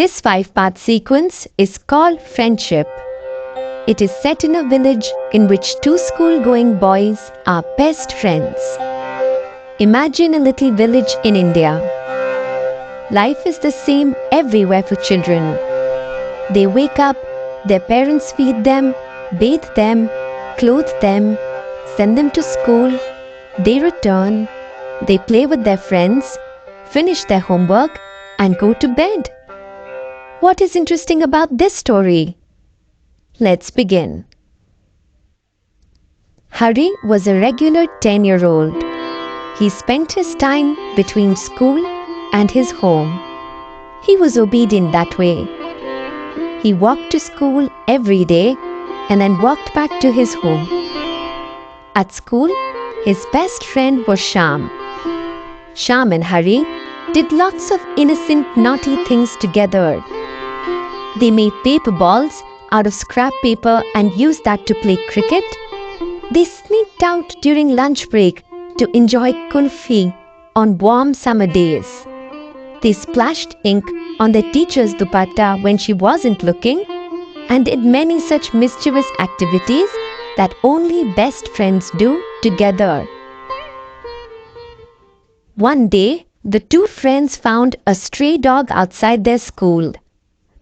This 5-part sequence is called Friendship. It is set in a village in which two school-going boys are best friends. Imagine a little village in India. Life is the same everywhere for children. They wake up, their parents feed them, bathe them, clothe them, send them to school, they return, they play with their friends, finish their homework, and go to bed. What is interesting about this story? Let's begin. Hari was a regular 10-year-old. He spent his time between school and his home. He was obedient that way. He walked to school every day and then walked back to his home. At school, his best friend was Shyam. Shyam and Hari did lots of innocent, naughty things together. They made paper balls out of scrap paper and used that to play cricket. They sneaked out during lunch break to enjoy kulfi on warm summer days. They splashed ink on their teacher's dupatta when she wasn't looking and did many such mischievous activities that only best friends do together. One day, the two friends found a stray dog outside their school.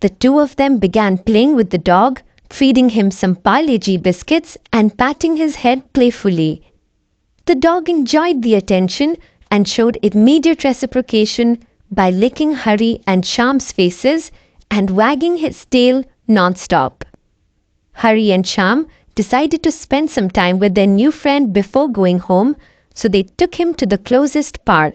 The two of them began playing with the dog, feeding him some Parle-G biscuits and patting his head playfully. The dog enjoyed the attention and showed immediate reciprocation by licking Hari and Shyam's faces and wagging his tail non-stop. Hari and Shyam decided to spend some time with their new friend before going home, so they took him to the closest park.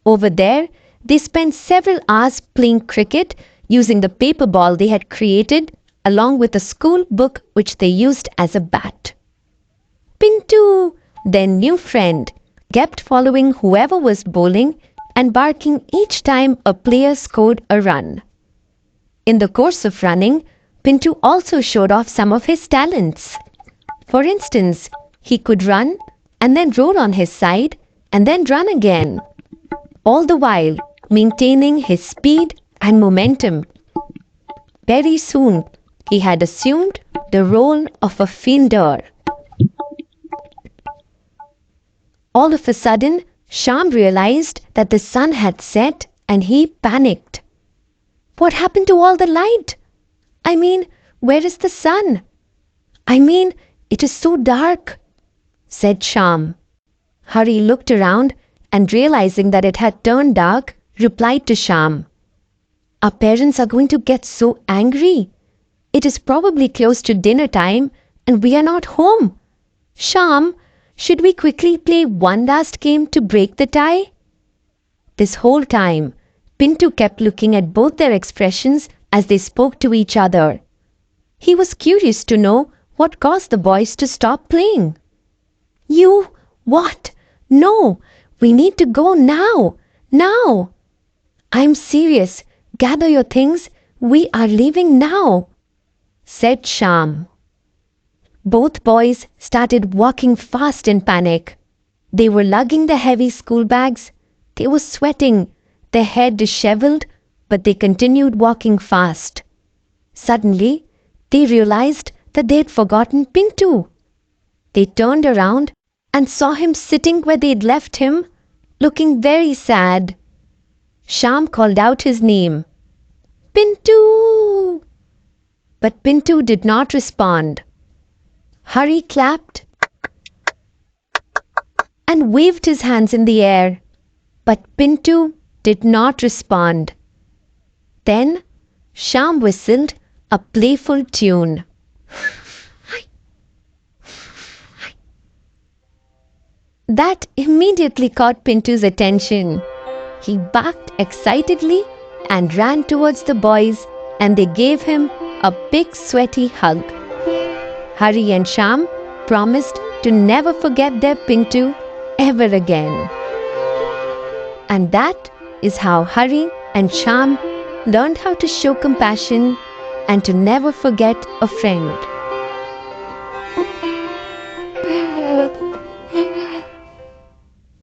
Over there, they spent several hours playing cricket using the paper ball they had created along with a school book which they used as a bat. Pintu, their new friend, kept following whoever was bowling and barking each time a player scored a run. In the course of running, Pintu also showed off some of his talents. For instance, he could run and then roll on his side and then run again, all the while maintaining his speed and momentum. Very soon, he had assumed the role of a fielder. All of a sudden, Shyam realized that the sun had set and he panicked. What happened to all the light? I mean, where is the sun? I mean, it is so dark, said Shyam. Hari looked around and realizing that it had turned dark, replied to Shyam, "Our parents are going to get so angry. It is probably close to dinner time and we are not home. Shyam, should we quickly play one last game to break the tie?" This whole time, Pintu kept looking at both their expressions as they spoke to each other. He was curious to know what caused the boys to stop playing. "You, what? No, we need to go now, now. I'm serious. Gather your things. We are leaving now," said Shyam. Both boys started walking fast in panic. They were lugging their heavy school bags. They were sweating, their hair disheveled, but they continued walking fast. Suddenly, they realized that they had forgotten Pintu. They turned around and saw him sitting where they'd left him, looking very sad. Shyam called out his name, "Pintu!" But Pintu did not respond. Hari clapped and waved his hands in the air, but Pintu did not respond. Then Shyam whistled a playful tune. That immediately caught Pintu's attention. He barked excitedly and ran towards the boys, and they gave him a big sweaty hug. Hari and Shyam promised to never forget their Pintu ever again. And that is how Hari and Shyam learned how to show compassion and to never forget a friend.